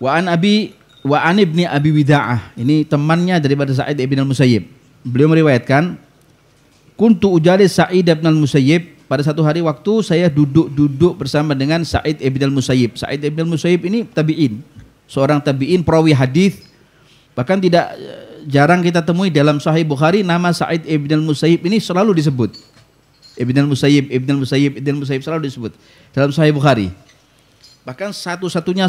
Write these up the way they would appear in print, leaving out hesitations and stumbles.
Wa an ibni Abi Wida'ah. Ini temannya daripada Sa'id ibn al-Musayyib. Beliau meriwayatkan, kuntu ujalis Sa'id ibn al-Musayyib. Pada satu hari waktu saya duduk bersama dengan Sa'id ibn al-Musayyib. Sa'id ibn al-Musayyib ini tabi'in. Seorang tabi'in, perawi hadis. Bahkan tidak jarang kita temui dalam Sahih Bukhari nama Sa'id ibn al-Musayyib ini selalu disebut. Ibn al-Musayyib selalu disebut dalam Sahih Bukhari. Bahkan satu-satunya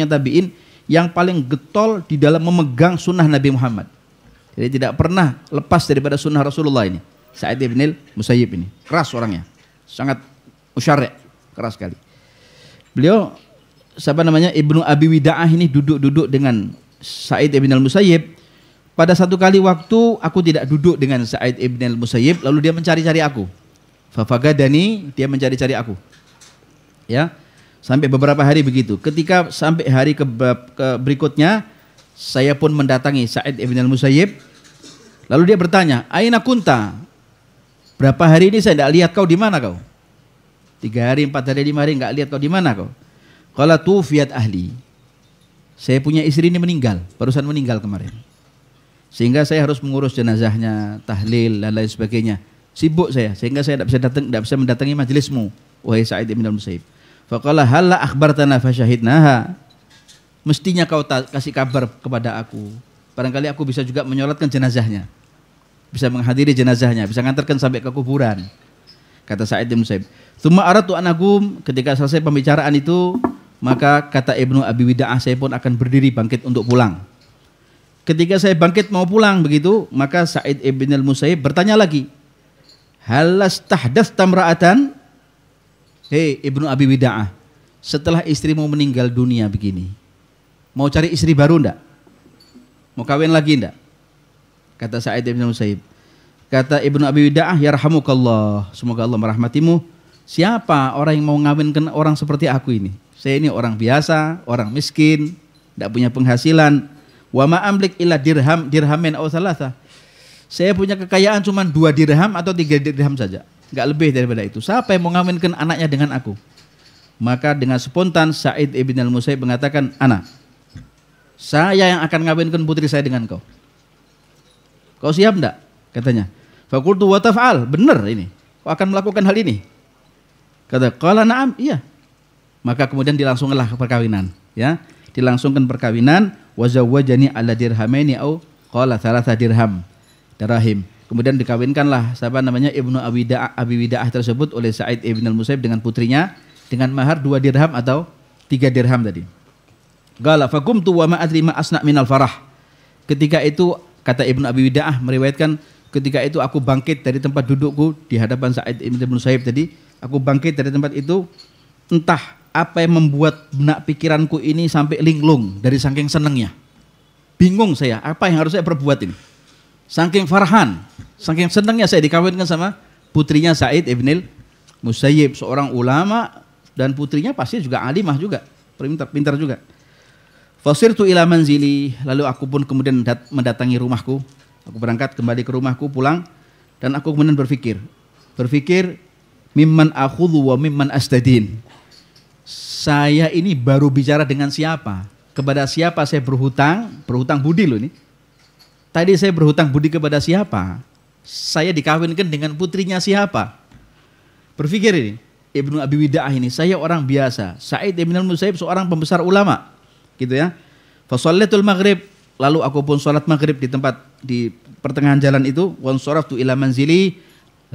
tabi'in yang paling getol di dalam memegang sunnah Nabi Muhammad. Jadi tidak pernah lepas daripada sunnah Rasulullah ini. Sa'id ibn al-Musayyib ini keras orangnya, sangat musyarri', keras sekali. Beliau Ibnu Abi Wida'ah ini duduk dengan Sa'id ibn al-Musayyib. Pada satu kali waktu aku tidak duduk dengan Sa'id ibn al-Musayyib, lalu dia mencari-cari aku. Fafagadani, dia mencari-cari aku. Ya, sampai beberapa hari begitu. Ketika sampai hari berikutnya, saya pun mendatangi Sa'id ibn al-Musayyib. Lalu dia bertanya, "Aina kunta?" Berapa hari ini saya tidak lihat kau, di mana kau? 3 hari, 4 hari, 5 hari enggak lihat kau, di mana kau? Qala tufiyat ahli. Saya punya istri ini meninggal, barusan meninggal kemarin. Sehingga saya harus mengurus jenazahnya, tahlil dan lain sebagainya. Sibuk saya, sehingga saya tidak bisa mendatangi majelismu, wahai Sa'id ibn al-Musayyib. Faqala halla akhbartana fasyahidnaha. Mestinya kau kasih kabar kepada aku. Barangkali aku bisa juga menyolatkan jenazahnya. Bisa menghadiri jenazahnya, bisa ngantarkan sampai ke kuburan. Kata Sa'id ibn al-Musayyib. Tsumma aratu an agum, ketika selesai pembicaraan itu, maka kata Ibnu Abi Wida'ah, saya pun akan berdiri bangkit untuk pulang. Ketika saya bangkit mau pulang begitu, maka Sa'id ibn al-Musayyib bertanya lagi, halastahdatsta imra'atan? Hei Ibnu Abi Wida'ah, setelah istrimu meninggal dunia begini, mau cari istri baru enggak? Mau kawin lagi enggak? Kata Sa'id ibn al-Musayyib. Kata Ibnu Abi Wida'ah, yarhamukallah, semoga Allah merahmatimu. Siapa orang yang mau ngawinkan orang seperti aku ini? Saya ini orang biasa, orang miskin, tidak punya penghasilan. Wa ma amlik illa dirhamin aw thalatha. Saya punya kekayaan cuma 2 dirham atau 3 dirham saja, enggak lebih daripada itu. Siapa yang mau ngawinkan anaknya dengan aku? Maka dengan spontan Sa'id ibn al-Musayyib mengatakan, ana. Saya yang akan ngawinkan putri saya dengan kau. Kau siap enggak? Katanya. Faqultu wa taf'al. Benar ini. Kau akan melakukan hal ini? Kata, qala na'am, iya. Maka kemudian dilangsungkanlah perkawinan, ya. Dilangsungkan perkawinan, wa zawwajani ala dirhamaini au qala thalatha dirham. Dirham. Kemudian dikawinkanlah Ibnu Abi Wida'ah tersebut oleh Sa'id ibn al-Musayyib dengan putrinya dengan mahar 2 dirham atau 3 dirham tadi. Qala faqumtu wa ma adri ma asna minal farah. Ketika itu kata Ibnu Abi Wida'ah meriwayatkan, ketika itu aku bangkit dari tempat dudukku di hadapan Sa'id ibn al-Musayyib tadi, aku bangkit dari tempat itu, entah apa yang membuat benak pikiranku ini sampai linglung dari saking senengnya. Bingung saya, apa yang harus saya perbuat ini? Saking farhan, saking senengnya saya dikawinkan sama putrinya Sa'id ibn al-Musayyib, seorang ulama, dan putrinya pasti juga alimah juga, pintar juga. Fasirtu ila manzili, lalu aku pun kemudian mendatangi rumahku. Aku berangkat kembali ke rumahku, pulang, dan aku kemudian berpikir mimman akhudhu wa mimman astadin. Saya ini baru bicara dengan siapa? Kepada siapa saya berhutang budi loh ini. Tadi saya berhutang budi kepada siapa? Saya dikawinkan dengan putrinya siapa? Berpikir ini, Ibnu Abi Wida'ah ini, saya orang biasa. Sa'id ibn al-Musayyib seorang pembesar ulama, gitu ya. Fa shallatul maghrib, lalu aku pun sholat maghrib di pertengahan jalan itu. Wan saraftu ila manzili,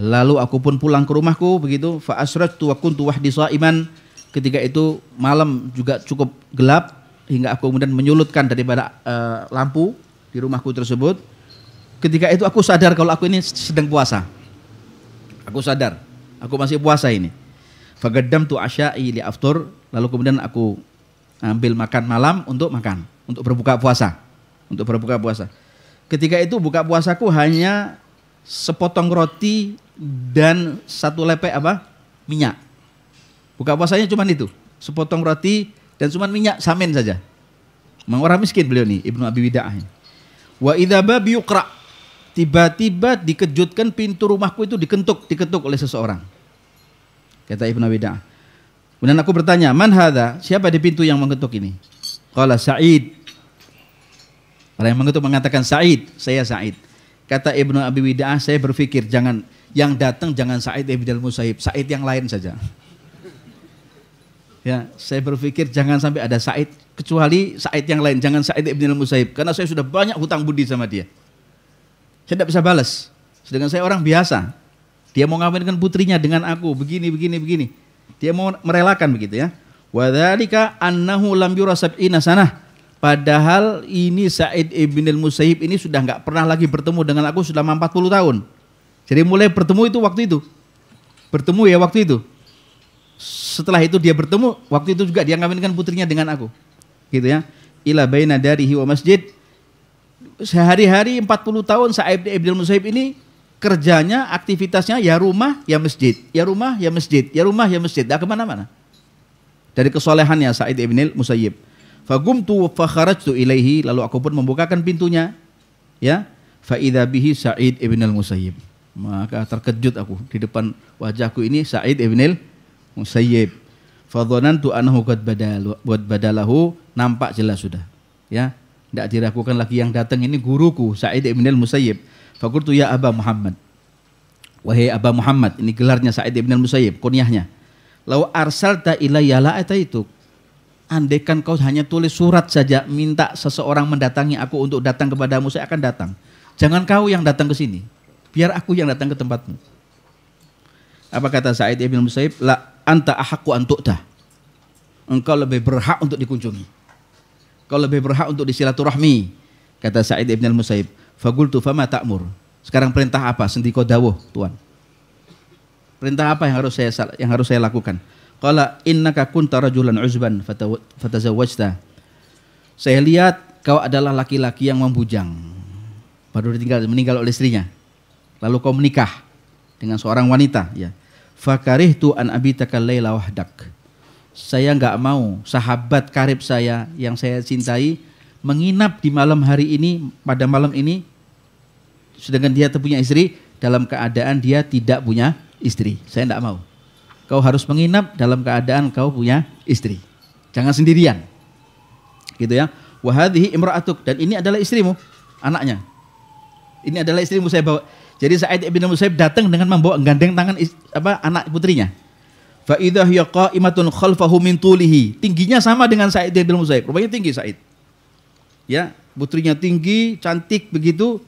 lalu aku pun pulang ke rumahku begitu. Fa asrajtu wa kuntu wahdi shaiman. Ketika itu malam juga cukup gelap hingga aku kemudian menyulutkan daripada lampu di rumahku tersebut. Ketika itu aku sadar kalau aku ini sedang puasa. Aku sadar, aku masih puasa ini. Fagaddamtu asya'i li aftur, lalu kemudian aku ambil makan malam untuk berbuka puasa. Ketika itu buka puasaku hanya sepotong roti dan 1 lepek minyak. Buka puasanya cuma itu, sepotong roti dan cuma minyak samin saja. Memang orang miskin beliau nih, Ibnu Abi Wida'ah. Wa idza bab yuqra, tiba-tiba dikejutkan pintu rumahku itu diketuk oleh seseorang. Kata Ibnu Abi Wida'ah, Kemudian aku bertanya, man hadza? Siapa di pintu yang mengetuk ini? Qala Sa'id. Orang yang mengetuk mengatakan Sa'id, saya Sa'id. Kata Ibnu Abi Wida'ah, saya berpikir jangan yang datang jangan Sa'id ibn al-Musayyib, Sa'id yang lain saja. Ya, saya berpikir jangan sampai ada Sa'id kecuali Sa'id yang lain, jangan Sa'id ibn al-Musayyib karena saya sudah banyak hutang budi sama dia. Saya tidak bisa balas. Sedangkan saya orang biasa. Dia mau ngawinkan putrinya dengan aku, begini. Dia mau merelakan begitu ya. Wa dzalika annahu lam yura sab'ina sanah. Padahal ini Sa'id ibn al-Musayyib ini sudah enggak pernah lagi bertemu dengan aku selama 40 tahun. Jadi mulai bertemu itu waktu itu. Bertemu ya waktu itu. Setelah itu dia bertemu, waktu itu juga dia ngawinkan putrinya dengan aku. Gitu ya. Ila baina darihi wa masjid. Sehari-hari 40 tahun Sa'id ibn al-Musayyib ini kerjanya, aktivitasnya ya rumah, ya masjid. Ya rumah, ya masjid. Ya rumah, ya masjid. Tidak kemana-mana. Dari kesolehannya Sa'id ibn al-Musayyib. Fagumtu fa kharajtu ilaihi, lalu aku pun membukakan pintunya. Ya. Fa idza bihi Sa'id ibn al-Musayyib. Maka terkejut aku di depan wajahku ini Sa'id ibn al-Musayyib. Fa dhanantu annahu qad badalahu, nampak jelas sudah. Ya. Tidak diragukan lagi yang datang ini guruku Sa'id ibn al-Musayyib. Faqultu ya Aba Muhammad. Wahai Aba Muhammad, ini gelarnya Sa'id ibn al-Musayyib, kunyahnya. Lau arsalta ilayya la ataitu. Andaikan kau hanya tulis surat saja minta seseorang mendatangi aku untuk datang kepadamu, saya akan datang. Jangan kau yang datang ke sini. Biar aku yang datang ke tempatmu. Apa kata Sa'id ibn al-Musayyib? La anta ahaqqu an tu'tah. Engkau lebih berhak untuk dikunjungi. Kau lebih berhak untuk disilaturahmi, kata Sa'id ibn al-Musayyib. Faqultu fama ta'mur. Sekarang perintah apa? Sendiko dawuh, Tuan. Perintah apa yang harus saya lakukan? Qala innaka kunta rajulan uzban fatazawwajta. Saya lihat kau adalah laki-laki yang membujang. Baru meninggal oleh istrinya. Lalu kau menikah dengan seorang wanita, ya. Fakarihtu an abitaka laila wahdak. Saya enggak mau sahabat karib saya yang saya cintai menginap di malam hari ini, pada malam ini, sedangkan dia punya istri, dalam keadaan dia tidak punya istri. Saya tidak mau. Kau harus menginap dalam keadaan kau punya istri. Jangan sendirian. Gitu ya. Wa hadhihi imra'atuk, dan ini adalah istrimu, anaknya. Ini adalah istrimu saya bawa. Jadi Sa'id ibn al-Musayyib datang dengan membawa gandeng tangan anak putrinya. Fa idza hiya qa'imatun khalfahu min tulihi. Tingginya sama dengan Sa'id ibn al-Musayyib. Rupanya tinggi Sa'id. Ya, putrinya tinggi, cantik begitu,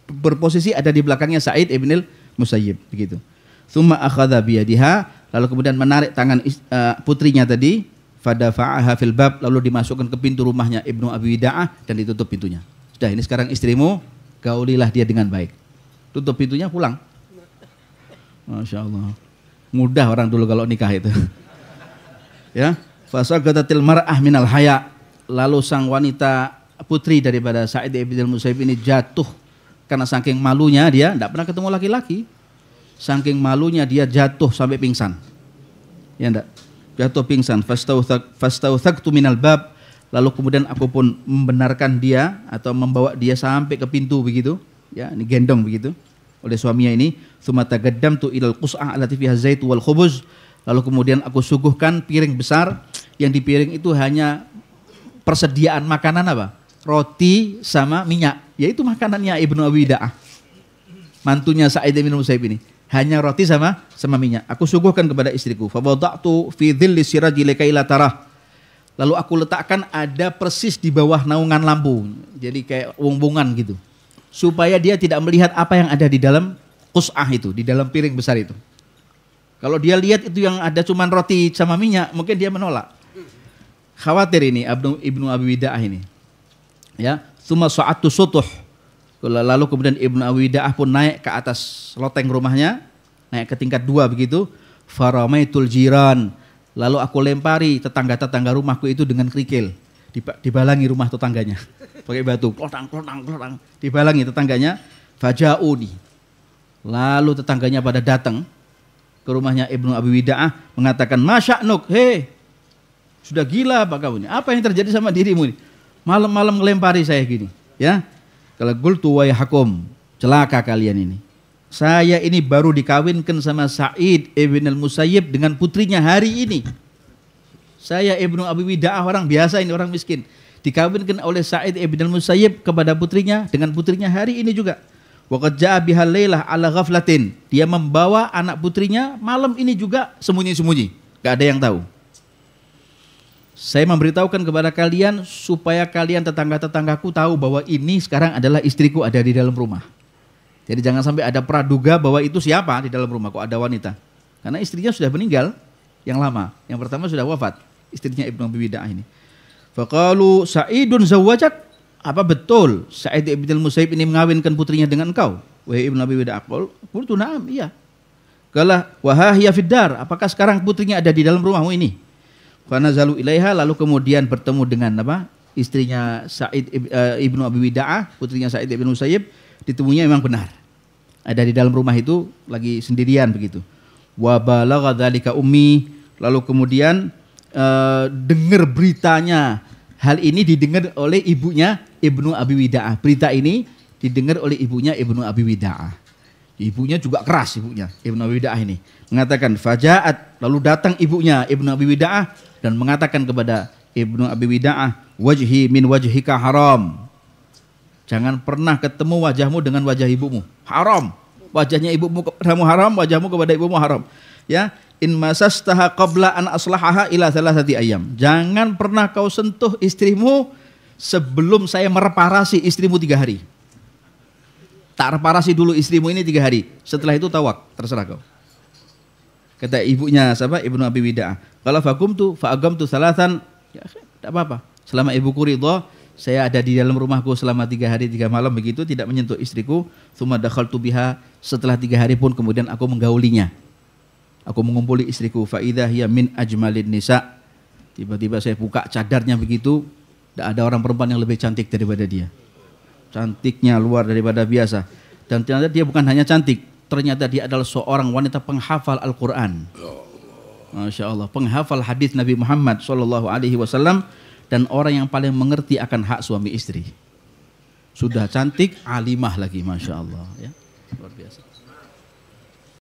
berposisi ada di belakangnya Sa'id ibn al-Musayyib begitu. Tsumma akhadha biyadiha, lalu kemudian menarik tangan putrinya tadi, fadafa'aha fil bab, lalu dimasukkan ke pintu rumahnya Ibnu Abi Wida'ah dan ditutup pintunya. Sudah, ini sekarang istrimu, gaulilah dia dengan baik. Tutup pintunya, pulang. Masya Allah. Mudah orang dulu kalau nikah itu. Ya, fasaqatatil mar'ah minal haya. Lalu sang wanita putri daripada Sa'id ibn al-Musayyib ini jatuh karena saking malunya dia tidak pernah ketemu laki-laki. Saking malunya dia jatuh sampai pingsan. Ya enggak? Jatuh pingsan. Fastauthaqtu minal bab. Lalu kemudian aku pun membenarkan dia atau membawa dia sampai ke pintu begitu. Ya, ini gendong begitu oleh suaminya ini. Tsumma taqaddamtu ilal qus'ah allati fiha zait wal khubuz. Lalu kemudian aku suguhkan piring besar, yang di piring itu hanya persediaan makanan apa? Roti sama minyak. Yaitu makanannya Ibnu Abi Wida'ah, mantunya Sa'id ibn al-Musayyib ini. Hanya roti sama minyak. Aku suguhkan kepada istriku. Fa wada'tu fi dhilli siraji likai la tarah. Lalu aku letakkan ada persis di bawah naungan lampu. Jadi kayak wong-wongan gitu. Supaya dia tidak melihat apa yang ada di dalam qus'ah itu, di dalam piring besar itu. Kalau dia lihat itu yang ada cuma roti sama minyak, mungkin dia menolak. Khawatir ini Ibnu Abi Wida'ah ini. Ya, tsumma sa'atu sutuh. Lalu kemudian Ibnu Abi Wida'ah pun naik ke atas loteng rumahnya, naik ke tingkat 2 begitu. Faramaitul jiran. Lalu aku lempari tetangga-tetangga rumahku itu dengan kerikil. Dibalangi rumah tetangganya. Pakai batu, klotang. Dibalangi tetangganya. Faja'uni. Lalu tetangganya pada datang ke rumahnya Ibnu Abi Wida'ah mengatakan, "Masya'nuk, hei, sudah gila apa kamu ini? Apa yang terjadi sama dirimu ini? Malam-malam ngelempari saya gini." Ya. Kalau qultu wa yahakum, celaka kalian ini. Saya ini baru dikawinkan sama Sa'id ibn al-Musayyib dengan putrinya hari ini. Saya Ibnu Abi Wida'ah, orang biasa ini, orang miskin. Dikawinkan oleh Sa'id ibn al-Musayyib kepada putrinya, dengan putrinya hari ini juga. Wa qad ja'a bihal lailah ala ghaflatin. Dia membawa anak putrinya malam ini juga sembunyi-sembunyi. Gak ada yang tahu. Saya memberitahukan kepada kalian supaya kalian tetangga-tetanggaku tahu bahwa ini sekarang adalah istriku ada di dalam rumah. Jadi jangan sampai ada praduga bahwa itu siapa di dalam rumah, kok ada wanita. Karena istrinya sudah meninggal yang lama. Yang pertama sudah wafat, istrinya Ibnu Abi Wida'ah ini. Faqalu Sa'idun zawwajak? Apa betul Sa'id ibn al-Musayyib ini mengawinkan putrinya dengan engkau? Wahai Ibnu Abi Wida'ah. Qultu na'am, iya. Qala wa hiya fid dar? Apakah sekarang putrinya ada di dalam rumahmu ini? Fa nazalu ilaiha, lalu kemudian bertemu dengan apa? Istrinya Sa'id ibnu Abi Wida'ah, putrinya Sa'id ibn Musayyib, ditemuinya memang benar. Ada di dalam rumah itu lagi sendirian begitu. Wa balagha dzalika ummi, lalu kemudian dengar beritanya. Hal ini didengar oleh ibunya Ibnu Abi Wida'ah. Berita ini didengar oleh ibunya Ibnu Abi Wida'ah. Ibunya juga keras, ibunya Ibnu Abi Wida'ah ini. Mengatakan fajaat, lalu datang ibunya Ibnu Abi Wida'ah dan mengatakan kepada Ibnu Abi Wida'ah, wajhi min wajhika haram. Jangan pernah ketemu wajahmu dengan wajah ibumu. Haram. Wajahnya ibumu kepadamu haram, wajahmu kepada ibumu haram. Ya, in masastaha qabla an aslahaha ila thalathati ayyam. Jangan pernah kau sentuh istrimu sebelum saya mereparasi istrimu 3 hari. Tak reparasi dulu istrimu ini 3 hari. Setelah itu tawak, terserah kau. Kata ibunya siapa? Ibnu Abi Wida'ah. Kalau fakumtu fa'agamtu salatan, ya tidak apa-apa. Selama ibuku ridha, saya ada di dalam rumahku selama 3 hari 3 malam begitu, tidak menyentuh istriku. Tsumma dakhaltu biha, setelah 3 hari pun kemudian aku menggaulinya. Aku mengumpuli istriku, fa idza hiya min ajmalin nisa. Tiba-tiba saya buka cadarnya begitu, tidak ada orang perempuan yang lebih cantik daripada dia. Cantiknya luar daripada biasa. Dan ternyata dia bukan hanya cantik, ternyata dia adalah seorang wanita penghafal Al-Quran. Masya Allah, penghafal hadis Nabi Muhammad SAW, dan orang yang paling mengerti akan hak suami istri. Sudah cantik, alimah lagi, Masya Allah. Ya, luar biasa.